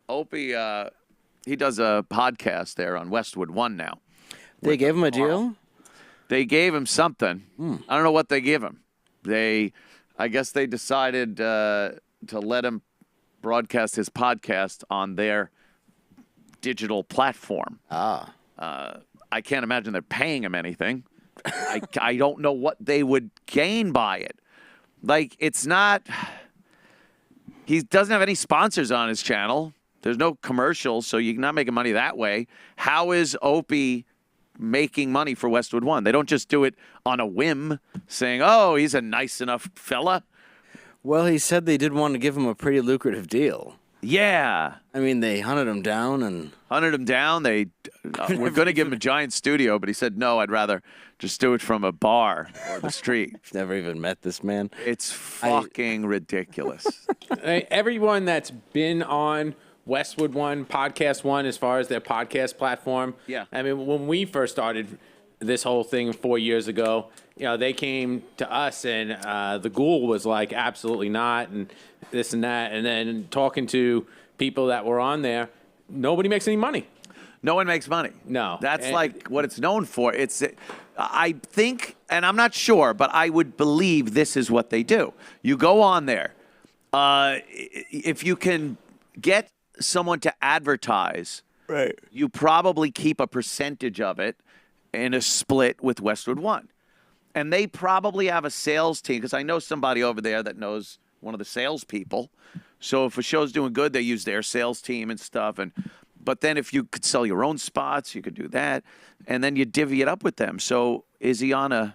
Opie, he does a podcast there on Westwood One now. They gave him a deal? They gave him something. I don't know what they gave him. I guess they decided to let him broadcast his podcast on their digital platform. I can't imagine they're paying him anything. I don't know what they would gain by it. Like, it's not... He doesn't have any sponsors on his channel. There's no commercials, so you're not making money that way. How is Opie making money for Westwood One? They don't just do it on a whim, saying, oh, he's a nice enough fella. Well, he said they did want to give him a pretty lucrative deal. Yeah. I mean, they hunted him down and... Hunted him down. They were going to give him a giant studio, but he said, no, I'd rather just do it from a bar or the street. I've never even met this man. It's fucking ridiculous. Everyone that's been on Westwood One, Podcast One, as far as their podcast platform. Yeah. I mean, when we first started this whole thing 4 years ago, you know, they came to us and the ghoul was like, absolutely not, and this and that. And then talking to people that were on there, nobody makes any money. No one makes money. No. That's like what it's known for. I think, and I'm not sure, but I would believe this is what they do. You go on there. If you can get someone to advertise, right, you probably keep a percentage of it in a split with Westwood One. And they probably have a sales team, because I know somebody over there that knows one of the salespeople. So if a show's doing good, they use their sales team and stuff. But then if you could sell your own spots, you could do that. And then you divvy it up with them. So is he on a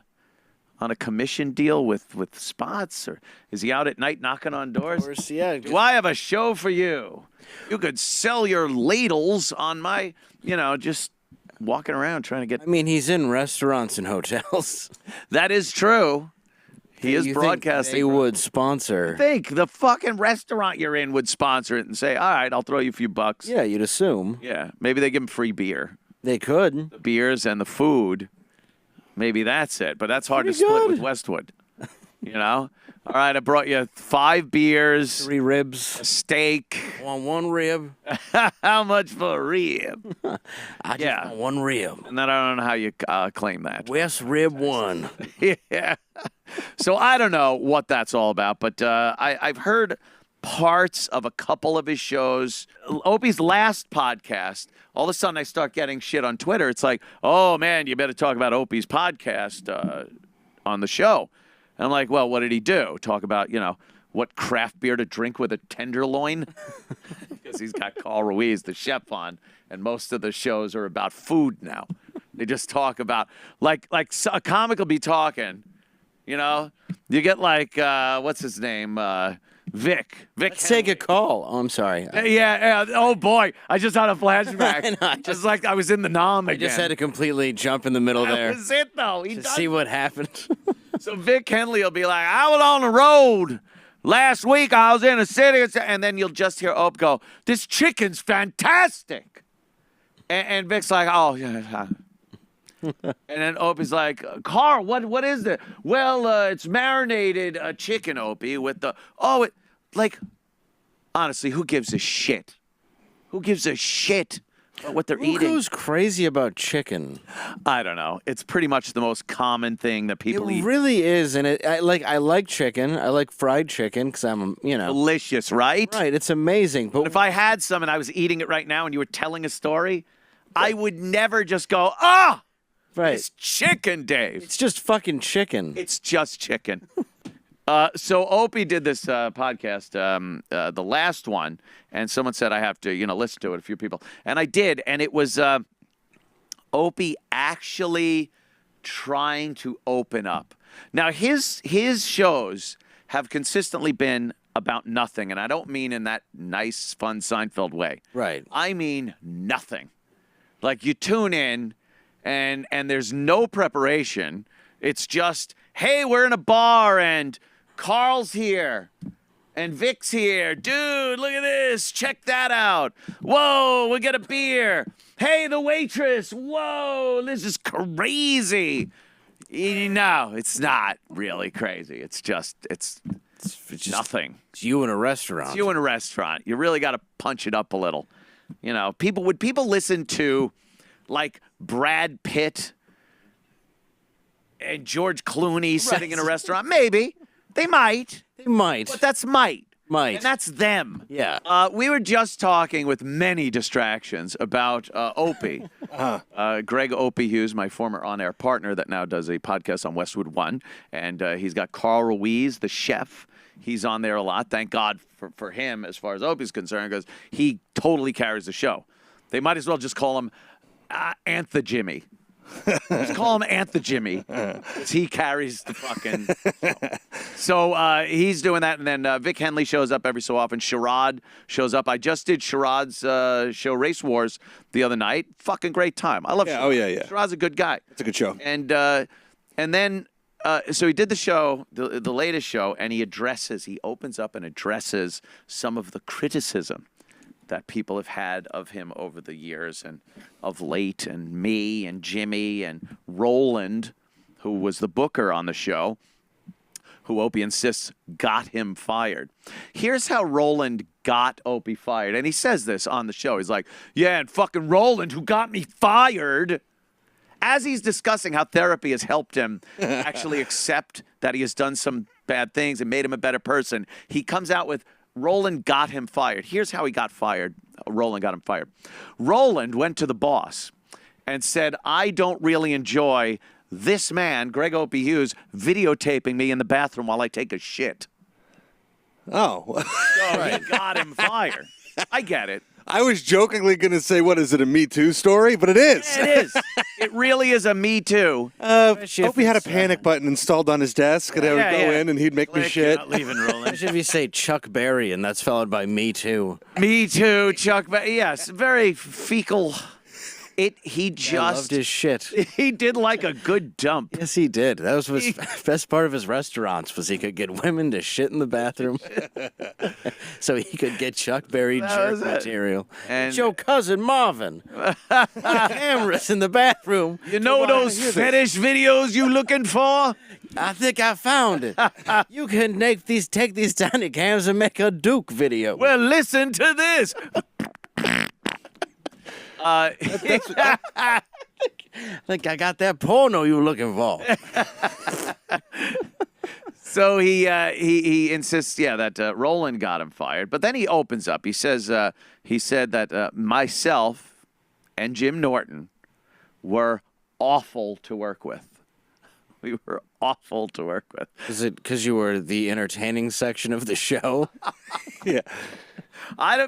commission deal with spots? Or is he out at night knocking on doors? Of course, yeah. Do I have a show for you? You could sell your ladles on my, just walking around trying to get... I mean, he's in restaurants and hotels. That is true. He is broadcasting. They would sponsor. Think the fucking restaurant you're in would sponsor it and say, all right, I'll throw you a few bucks. Yeah, you'd assume. Yeah, maybe they give him free beer. They could. The beers and the food. Maybe that's it. But that's hard to split with Westwood. All right, I brought you 5 beers. 3 ribs. A steak. Want 1 rib? How much for a rib? I just want 1 rib. And then I don't know how you claim that. West Rib 1. Yeah. So I don't know what that's all about, but I've heard parts of a couple of his shows. Opie's last podcast, all of a sudden I start getting shit on Twitter. It's like, oh, man, you better talk about Opie's podcast on the show. And I'm like, well, what did he do? Talk about, what craft beer to drink with a tenderloin? Because he's got Carl Ruiz, the chef, on, and most of the shows are about food now. They just talk about, like a comic will be talking, you get like, what's his name? Vic. Let's take a call. Oh, I'm sorry. Yeah. Oh, boy. I just had a flashback. I know, It's like I was in the Nam again. I just had to completely jump in the middle there. That was it, though. To see what happened. So Vic Henley will be like, I was on the road. Last week I was in a city. And then you'll just hear Ope go, this chicken's fantastic. And Vic's like, oh, yeah. And then Opie's like, Carl, what is it? Well, it's marinated chicken, Opie, with the... honestly, who gives a shit? Who gives a shit about what they're eating? Who goes crazy about chicken? I don't know. It's pretty much the most common thing that people eat. It really is, and I like chicken. I like fried chicken because I'm, Delicious, right? Right, it's amazing. But if I had some and I was eating it right now and you were telling a story, I would never just go, right. It's chicken, Dave. It's just fucking chicken. It's just chicken. So Opie did this podcast, the last one, and someone said I have to, listen to it, a few people. And I did, and it was Opie actually trying to open up. Now, his shows have consistently been about nothing, and I don't mean in that nice, fun Seinfeld way. Right. I mean nothing. Like, you tune in, and there's no preparation. It's just, hey, we're in a bar, and Carl's here, and Vic's here. Dude, look at this. Check that out. Whoa, we'll get a beer. Hey, the waitress. Whoa, this is crazy. No, it's not really crazy. It's just, It's just, Nothing. It's you in a restaurant. It's you in a restaurant. You really got to punch it up a little. You know, would people listen to like Brad Pitt and George Clooney sitting in a restaurant? Maybe. They might. They might. But that's might. Might. And that's them. Yeah. We were just talking with many distractions about Opie. Greg Opie Hughes, my former on-air partner that now does a podcast on Westwood One. And he's got Carl Ruiz, the chef. He's on there a lot. Thank God for him as far as Opie's concerned, because he totally carries the show. They might as well just call him Antha Jimmy. Just call him Antha Jimmy. He carries the fucking show. So he's doing that, and then Vic Henley shows up every so often. Sherrod shows up. I just did Sherrod's show, Race Wars, the other night. Fucking great time. I love Sherrod. Oh, yeah. Sherrod's a good guy. It's a good show. And then so he did the show, the latest show, and he opens up and addresses some of the criticism that people have had of him over the years and of late, and me and Jimmy and Roland, who was the booker on the show, who Opie insists got him fired. Here's how Roland got Opie fired. And he says this on the show. He's like, yeah, and fucking Roland, who got me fired. As he's discussing how therapy has helped him actually accept that he has done some bad things and made him a better person, he comes out with, Roland got him fired. Here's how he got fired. Roland got him fired. Roland went to the boss and said, I don't really enjoy this man, Greg Opie Hughes, videotaping me in the bathroom while I take a shit. Oh. So he got him fired. I get it. I was jokingly going to say, what is it, a Me Too story? But it is. It is. It really is a Me Too. Opie had a panic button installed on his desk, and I would go in, and he'd make me Click, shit. you're not leaving, Roland. Imagine if you say Chuck Berry, and that's followed by Me Too. Me Too, Chuck. Yes, very fecal. He I loved just his shit. he did like a good dump. Yes, he did. That was his best part of his restaurants, was he could get women to shit in the bathroom so he could get Chuck Berry jerk was it. material. And- It's your cousin Marvin. Cameras in the bathroom. You know those fetish videos you looking for? I think I found it. You can take these tiny cams and make a Duke video. Well, listen to this. I think I got that porno you were looking for. So he insists, that Roland got him fired. But then he opens up. He says he said that myself and Jim Norton were awful to work with. We were awful to work with. Is it because you were the entertaining section of the show? Yeah.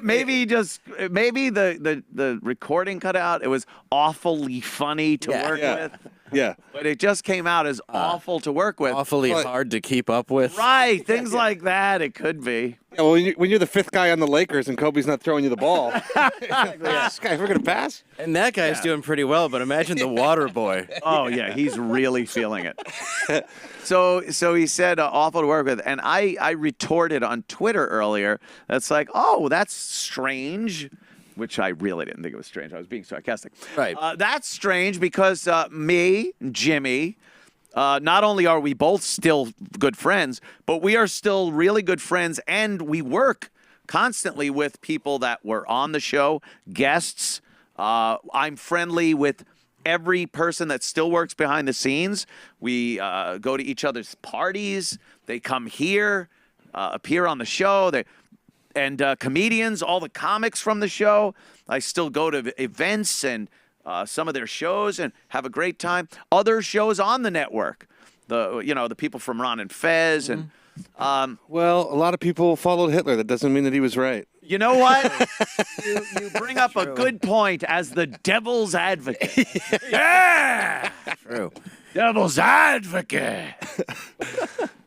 Maybe the recording cut out. It was awfully funny to work with. Yeah. But it just came out as awful to work with. Awfully hard to keep up with. Right, things like that. It could be. Yeah, well, when you're the fifth guy on the Lakers and Kobe's not throwing you the ball, this guy, we're going to pass? And that guy's doing pretty well, but imagine the water boy. Oh yeah, he's really feeling it. So he said awful to work with, and I retorted on Twitter earlier. That's like, oh, that's strange. Which I really didn't think it was strange. I was being sarcastic. Right. That's strange because me, Jimmy, not only are we both still good friends, but we are still really good friends, and we work constantly with people that were on the show, guests. I'm friendly with every person that still works behind the scenes. We go to each other's parties. They come here, appear on the show. And comedians, all the comics from the show. I still go to events and some of their shows and have a great time. Other shows on the network, the people from Ron and Fez and. Well, a lot of people followed Hitler. That doesn't mean that he was right. You know what? you bring up a good point as the devil's advocate. Yeah, True. devil's advocate.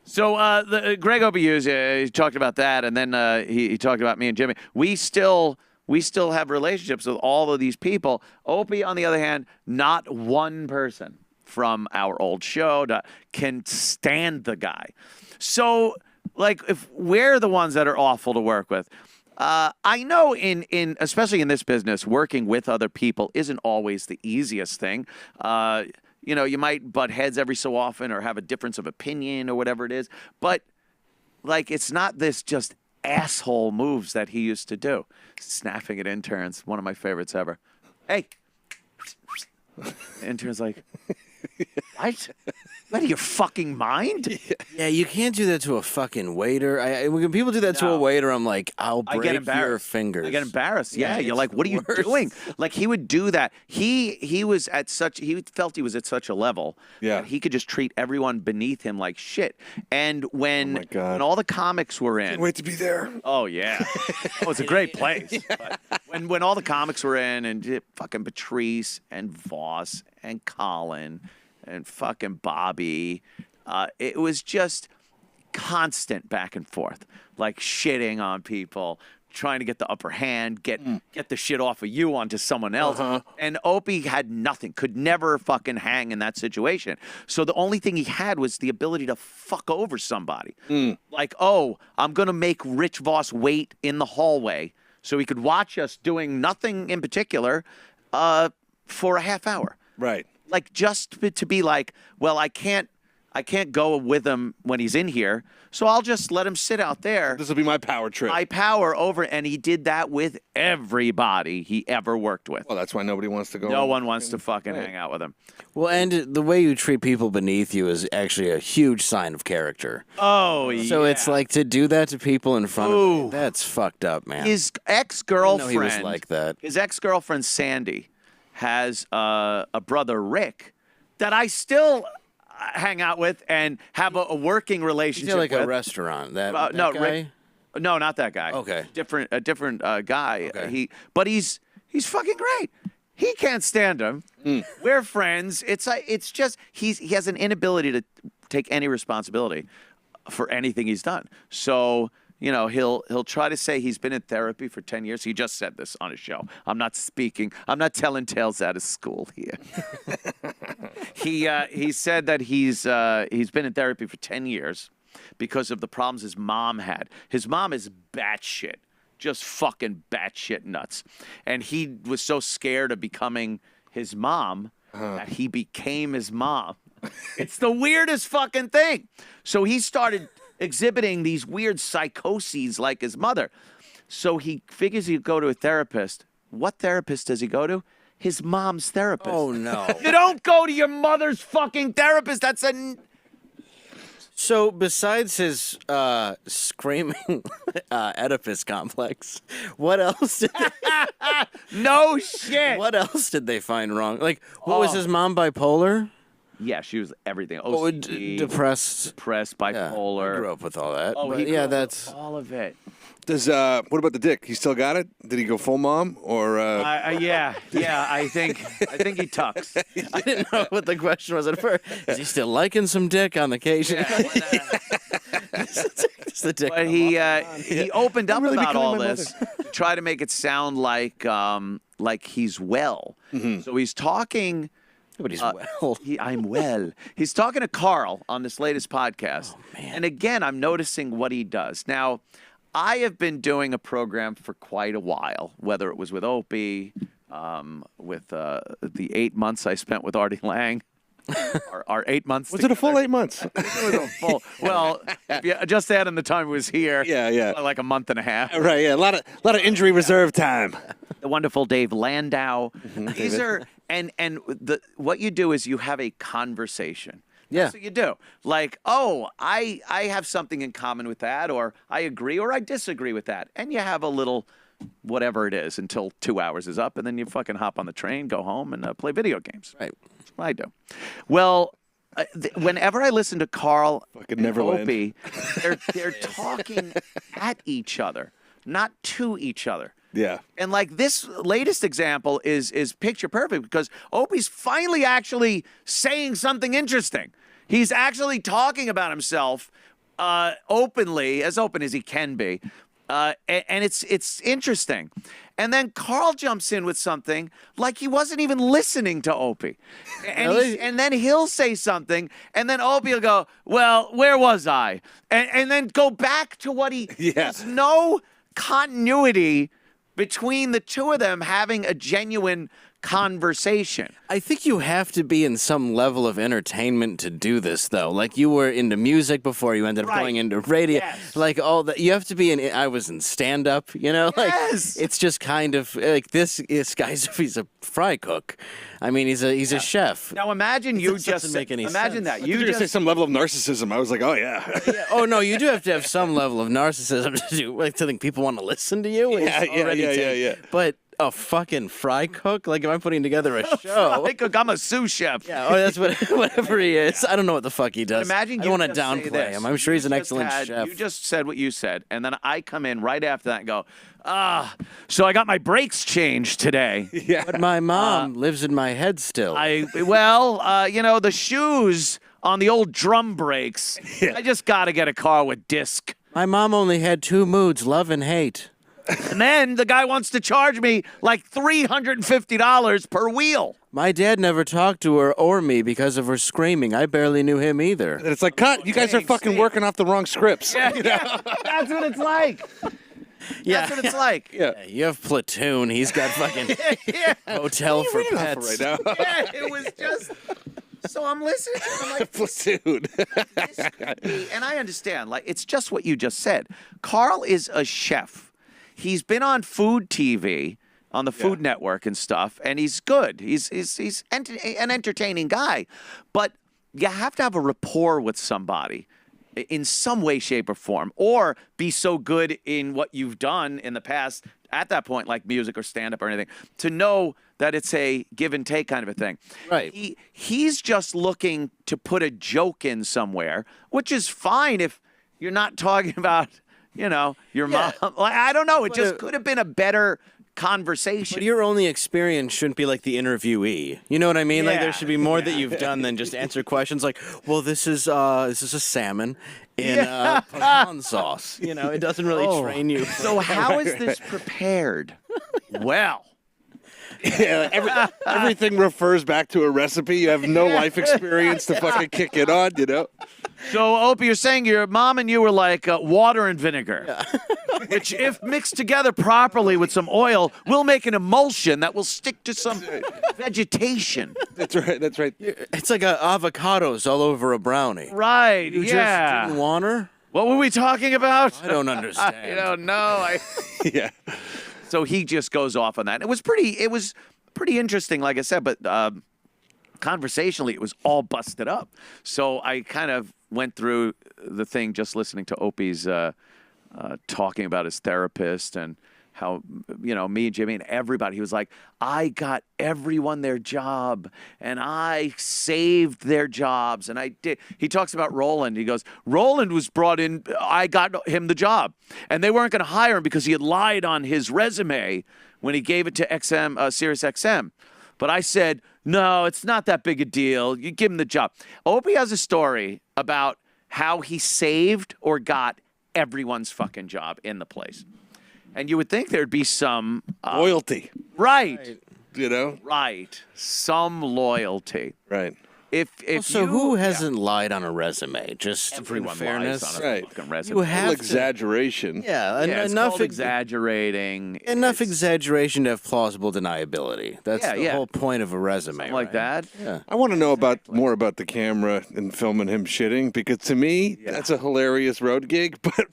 So Greg Opie Hughes, he talked about that, and then he talked about me and Jimmy. We still have relationships with all of these people. Opie, on the other hand, not one person from our old show can stand the guy. So, like, if we're the ones that are awful to work with, I know especially in this business, working with other people isn't always the easiest thing. You might butt heads every so often or have a difference of opinion or whatever it is. But like it's not this just asshole moves that he used to do. Snapping at interns, one of my favorites ever. Hey. Intern's like, what? Out of your fucking mind? Yeah, you can't do that to a fucking waiter. When people do that to a waiter, I'm like, I'll break your fingers. I get embarrassed. Yeah, you're it's like, what are you doing? Like he would do that. He felt he was at such a level that he could just treat everyone beneath him like shit. And when all the comics were in, Can't wait to be there. oh yeah, oh, it's a great place. But when all the comics were in, and fucking Patrice and Voss and Colin and fucking Bobby, it was just constant back and forth, like shitting on people, trying to get the upper hand, get the shit off of you onto someone else. And Opie had nothing, could never fucking hang in that situation. So the only thing he had was the ability to fuck over somebody. Like, oh, I'm going to make Rich Voss wait in the hallway so he could watch us doing nothing in particular for a half hour. Right. Like just to be like, well, I can't go with him when he's in here, so I'll just let him sit out there. This will be my power trip. I power over, and he did that with everybody he ever worked with. Well, that's why nobody wants to go. No one wants to fucking hang out with him. Well, and the way you treat people beneath you is actually a huge sign of character. Oh, yeah. So it's like to do that to people in front of you, that's fucked up, man. His ex-girlfriend, he was like that. His ex-girlfriend, Sandy, has a brother, Rick, that I still hang out with and have a working relationship He's like with. a restaurant. That No, guy? Rick. No, not that guy. Okay. A different guy. Okay. But he's fucking great. He can't stand him. We're friends. It's just he has an inability to take any responsibility for anything he's done. So, you know, he'll try to say he's been in therapy for 10 years. He just said this on his show. I'm not telling tales out of school here. He said that he's been in therapy for 10 years because of the problems his mom had. His mom is batshit, just fucking batshit nuts. And he was so scared of becoming his mom that he became his mom. It's the weirdest fucking thing. So he started exhibiting these weird psychoses like his mother. So he figures he'd go to a therapist. What therapist does he go to? His mom's therapist. Oh, no. You don't go to your mother's fucking therapist. That's So besides his screaming Oedipus complex, what else did no shit. what else did they find wrong? Like, what was his mom bipolar? Yeah, she was everything. Oh, OCD, depressed. depressed, Yeah, bipolar. I grew up with all that. Oh, but he grew yeah, up with that's all of it. Does what about the dick? He still got it? Did he go full mom or? Yeah. I think he tucks. I didn't know what the question was at first. Is he still liking some dick on occasion? Does the dick But come he off? opened up really about becoming all my this, to try to make it sound like he's well. So he's talking. But he's well. I'm well. He's talking to Carl on this latest podcast. Oh, man. And again, I'm noticing what he does. Now, I have been doing a program for quite a while, whether it was with Opie, with the 8 months I spent with Artie Lang. Our 8 months. Was it a full 8 months? It was a full. Well, just adding the time he was here. Yeah. Like a month and a half. Right. Yeah. A lot of injury reserve time. The wonderful Dave Landau. These are what you do is you have a conversation. Yeah. That's what you do. Like, oh, I have something in common with that, or I agree, or I disagree with that, and you have a little whatever it is until 2 hours is up, and then you fucking hop on the train, go home, and play video games. Right. That's what I do. Well, whenever I listen to Carl Fucking and Neverland. Opie, they're talking at each other, not to each other. Yeah. And like this latest example is picture perfect because Opie's finally actually saying something interesting. He's actually talking about himself openly, as open as he can be. And it's interesting. And then Carl jumps in with something like he wasn't even listening to Opie. And, Really? and then he'll say something, and then Opie will go, well, where was I? And then go back to what he... Yeah. There's no continuity between the two of them having a genuine conversation. I think you have to be in some level of entertainment to do this, though. Like, you were into music before you ended up going into radio. Yes. Like, all that. You have to be in. I was in stand-up, you know? Like, Yes. it's just kind of like this guy's, he's a fry cook. I mean, he's a chef. Now imagine you This just doesn't make any imagine sense. that You're you going to say just some level of narcissism. I was like, oh, yeah. Yeah, oh, no, you do have to have some level of narcissism to do, like, to think people want to listen to you. Yeah. But a fucking fry cook? Like, if I'm putting together a show. I'm a sous chef. Yeah, oh, that's whatever he is. I don't know what the fuck he does. Imagine I you don't want to just say downplay this. him. I'm sure he's an You excellent just chef. You just said what you said, and then I come in right after that and go, so I got my brakes changed today. But my mom lives in my head still. The shoes on the old drum brakes. I just got to get a car with disc. My mom only had two moods, love and hate. And then the guy wants to charge me like $350 per wheel. My dad never talked to her or me because of her screaming. I barely knew him either. And it's like, cut. You guys are fucking working off the wrong scripts. That's what it's like. That's what it's like. Yeah. Yeah, you have Platoon. He's got fucking Hotel for Pets. Right now. Yeah, it was just. So I'm listening. I'm like, Platoon. this could be, and I understand. Like, it's just what you just said. Carl is a chef. He's been on food TV on the Food Network and stuff, and he's good. He's an entertaining guy, but you have to have a rapport with somebody in some way, shape, or form, or be so good in what you've done in the past at that point, like music or stand-up or anything, to know that it's a give and take kind of a thing. Right. He's just looking to put a joke in somewhere, which is fine if you're not talking about, your mom. Like, I don't know. It just could have been a better conversation. But your only experience shouldn't be like the interviewee. You know what I mean? Like, there Yeah. should be more that you've done than just answer questions like, well, this is a salmon in pecan sauce. It doesn't really train you. So how is this prepared? Well, Yeah, everything refers back to a recipe. You have no life experience to fucking kick it on, so Opie, you're saying your mom and you were like water and vinegar, which if mixed together properly with some oil, will make an emulsion that will stick to some vegetation. That's right. That's right. It's like avocados all over a brownie. Right, You yeah. just didn't want her? What were we talking about? I don't understand. I don't know. Yeah. So he just goes off on that. It was pretty interesting, like I said, but conversationally, it was all busted up. So I kind of went through the thing just listening to Opie's talking about his therapist and how, me and Jimmy and everybody, he was like, I got everyone their job and I saved their jobs. And I did. He talks about Roland. He goes, Roland was brought in. I got him the job and they weren't going to hire him because he had lied on his resume when he gave it to Sirius XM. But I said, no, it's not that big a deal. You give him the job. Opie has a story about how he saved or got everyone's fucking job in the place. And you would think there'd be some Loyalty. right. Right. Some loyalty. Right. So who hasn't lied on a resume? Just Everyone in fairness, lies on a Right. fucking resume. you have to, Exaggeration. yeah, Yeah, it's enough called exaggerating. enough exaggeration to have plausible deniability. That's Yeah, the yeah. whole point of a resume, Something like right? that. Yeah. I want to know more about the camera and filming him shitting because to me that's a hilarious road gig, but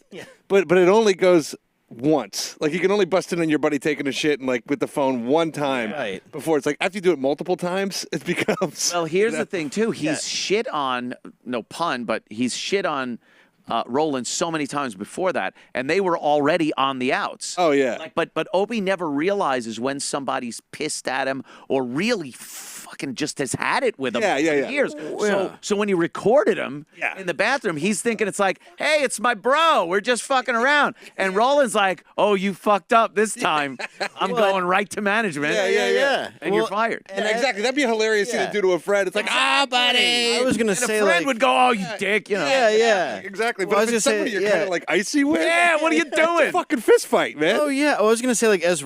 it only goes once. Like you can only bust in on your buddy taking a shit and like with the phone one time Right. before it's like after you do it multiple times, it becomes. Well, here's the thing too. He's shit on, no pun, but he's shit on Roland so many times before that, and they were already on the outs. Oh yeah. But Opie never realizes when somebody's pissed at him or really fucking just has had it with him Yeah, yeah, for yeah. years. Yeah. So when he recorded him in the bathroom, he's thinking it's like, hey, it's my bro. We're just fucking around. And Roland's like, oh, you fucked up this time. I'm going right to management. Yeah. And you're fired. And exactly, that'd be a hilarious thing to do to a friend. It's like, buddy. I was gonna And a say friend like, would go, oh, you dick, yeah. Exactly. Well, But I if was it's gonna somebody say, you're kind of like icy with, Yeah, what are you it's a doing? fucking fist fight, man. Oh yeah, I was gonna say like as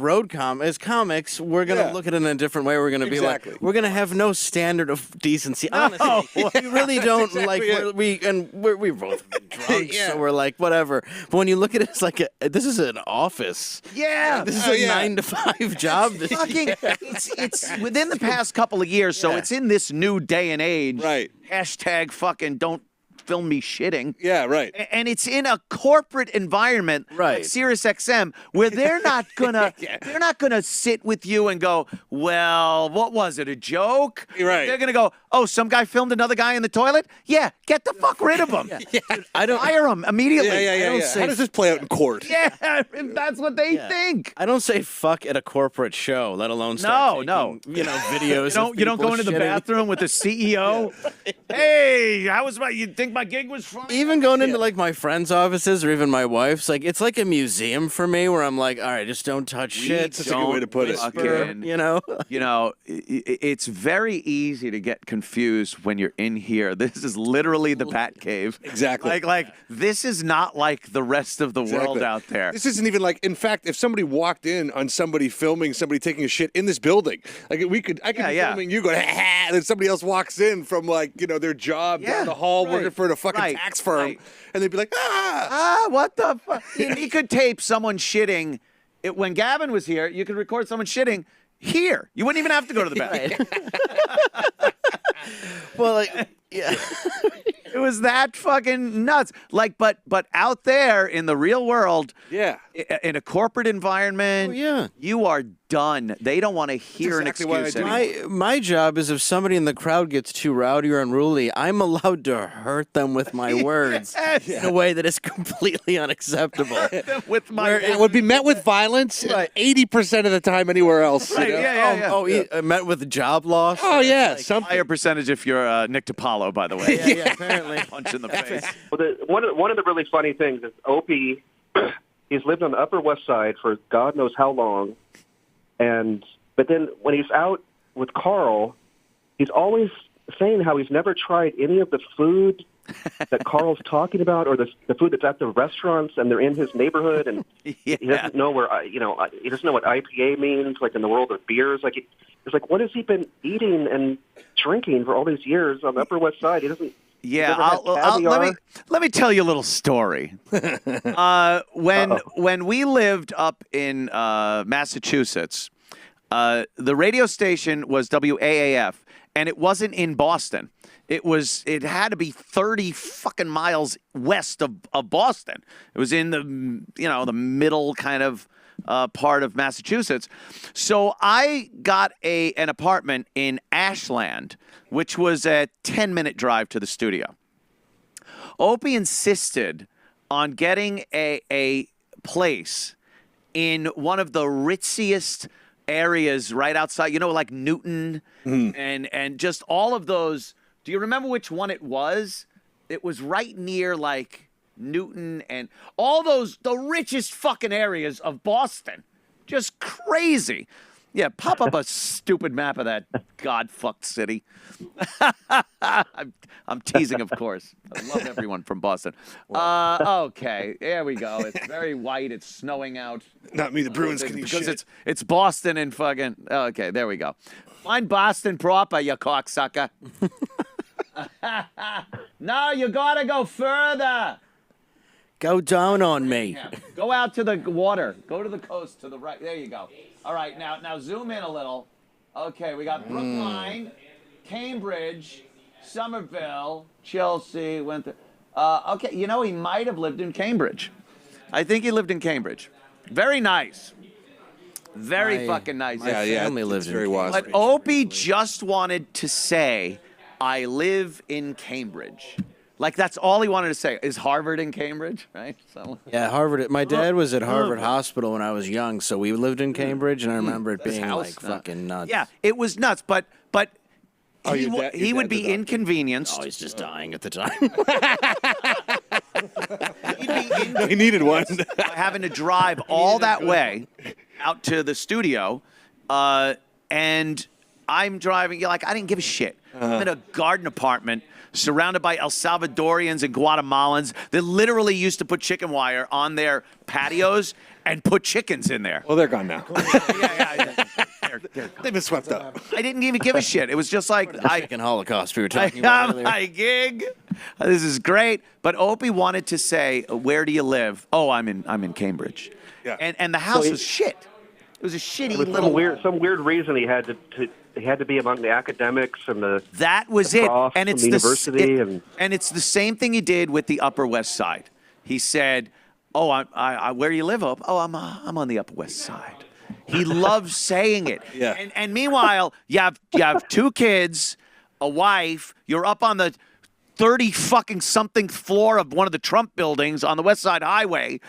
comics, we're gonna look at it in a different way. We're gonna be Exactly. like, we're gonna have no standard of decency. Honestly, we really don't like. We're both drunk, so we're like whatever. But when you look at it, it's like this is an office. Yeah, this is a 9-to-5 job. It's within the past couple of years, so it's in this new day and age. Right. Hashtag fucking don't film me shitting. Yeah, right. And it's in a corporate environment, right? Like SiriusXM, where they're not gonna sit with you and go, well, what was it, a joke? Right. They're gonna go, oh, some guy filmed another guy in the toilet. Yeah, get the fuck rid of him. I don't fire him immediately. Yeah. How does this play out in court? Yeah, that's what they think. I don't say fuck at a corporate show, let alone start taking, videos. You don't go into the bathroom with the CEO. Hey, how was you think my gig was funny? Even going into like my friends' offices or even my wife's, like it's like a museum for me where I'm like, all right, just don't touch shit. That's a good way to put it. It's very easy to get confused when you're in here. This is literally the Bat Cave. Exactly. Like this is not like the rest of the world out there. This isn't even like. In fact, if somebody walked in on somebody filming somebody taking a shit in this building, like I could be filming you going, and then somebody else walks in from like their job down the hall working for a fucking tax firm, and they'd be like, what the fuck? He could tape someone shitting. When Gavin was here, you could record someone shitting here. You wouldn't even have to go to the bathroom. Well, yeah. It was that fucking nuts. Like, but out there in the real world, in a corporate environment, you are done. They don't want to hear an excuse anymore. My job is if somebody in the crowd gets too rowdy or unruly, I'm allowed to hurt them with my words in a way that is completely unacceptable. With my it would be met with violence 80% of the time anywhere else. Met with job loss. Oh yeah, some higher percentage if you're Nick DiPaolo, by the way. Yeah, apparently. Punch in the face. Well, one of the really funny things is Opie. He's lived on the Upper West Side for God knows how long, but then when he's out with Carl, he's always saying how he's never tried any of the food that Carl's talking about, or the food that's at the restaurants, and they're in his neighborhood, and he doesn't know where he doesn't know what IPA means, like in the world of beers. Like it's like, what has he been eating and drinking for all these years on the Upper West Side? He doesn't. Yeah, let me tell you a little story. When we lived up in Massachusetts, the radio station was WAAF, and it wasn't in Boston. It had to be 30 fucking miles west of Boston. It was in the middle kind of part of Massachusetts. So I got an apartment in Ashland, which was a 10-minute drive to the studio. Opie insisted on getting a place in one of the ritziest areas right outside, like Newton and just all of those. Do you remember which one it was? It was right near like Newton and all the richest fucking areas of Boston. Just crazy. Yeah, pop up a stupid map of that god-fucked city. I'm teasing, of course. I love everyone from Boston. Okay, there we go. It's very white. It's snowing out. Not me. The Bruins can eat because shit. it's Boston and fucking. Okay, there we go. Find Boston proper, you cocksucker. No, you gotta go further. Go down on me. Yeah. Go out to the water. Go to the coast to the right. There you go. All right, now zoom in a little. Okay, we got Brookline, Cambridge, Somerville, Chelsea, okay, he might have lived in Cambridge. I think he lived in Cambridge. Very nice. Very fucking nice. My family lives in Cambridge. But Opie just wanted to say, I live in Cambridge. Like, that's all he wanted to say. Is Harvard in Cambridge, right? So. Yeah, Harvard. My dad was at Harvard Hospital when I was young, so we lived in Cambridge, and I remember it being like fucking nuts. Yeah, it was nuts, but he would be doctor. inconvenienced. Oh, he's just dying at the time. He needed one. Having to drive all that way out to the studio, and I'm driving. I didn't give a shit. I'm in a garden apartment surrounded by El Salvadorians and Guatemalans that literally used to put chicken wire on their patios and put chickens in there. Well, they're gone now. Yeah. They're gone. They've been swept up. I didn't even give a shit. It was just like The chicken Holocaust we were talking I about got earlier. my gig. This is great. But Opie wanted to say, "Where do you live?" Oh, I'm in Cambridge. Yeah. And the house was shit. It was a shitty With little. some weird reason he had to be among the academics and the That was the it. profs And from it's the the university and it's the same thing he did with the Upper West Side. He said, "Oh, I where do you live?" Oh, I'm on the Upper West Side. He loves saying it. Yeah. And meanwhile, you have 2 kids, a wife. You're up on the 30 fucking something floor of one of the Trump buildings on the West Side Highway,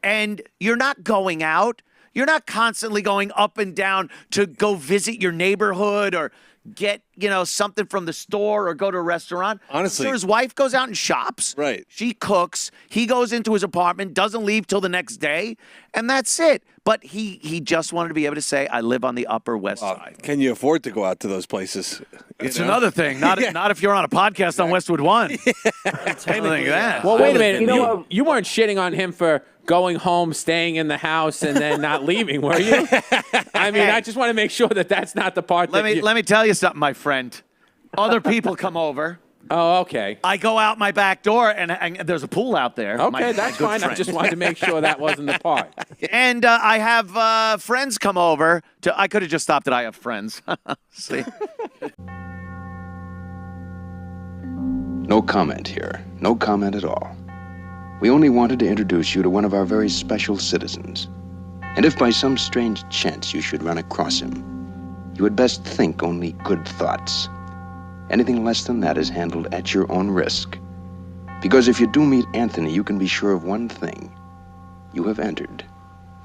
and you're not going out. You're not constantly going up and down to go visit your neighborhood or get, something from the store or go to a restaurant. Honestly. So his wife goes out and shops. Right. She cooks. He goes into his apartment, doesn't leave till the next day, and that's it. But he just wanted to be able to say, I live on the Upper West Side. Can you afford to go out to those places? It's another thing. Not if you're on a podcast on Westwood One. Technically, that. Well, wait a minute. You know, You weren't shitting on him for going home, staying in the house, and then not leaving, were you? I mean, I just want to make sure that that's not the part Let me tell you something, my friend. Other people come over. Oh, okay. I go out my back door, and there's a pool out there. Okay, that's good fine. I friend. just wanted to make sure that wasn't the part. And I have friends come over. I could have just stopped at I have friends. See? No comment here. No comment at all. We only wanted to introduce you to one of our very special citizens. And if by some strange chance you should run across him, you had best think only good thoughts. Anything less than that is handled at your own risk. Because if you do meet Anthony, you can be sure of one thing. You have entered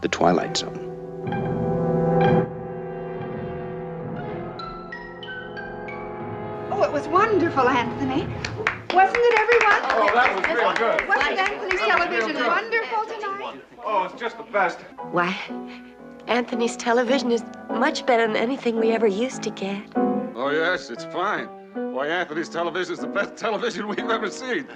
the Twilight Zone. Oh, it was wonderful, Anthony. Wasn't it, everyone? Oh, that was real good. Wasn't Anthony's television wonderful tonight? Oh, it's just the best. Why, Anthony's television is much better than anything we ever used to get. Oh, yes, it's fine. Why, Anthony's television is the best television we've ever seen.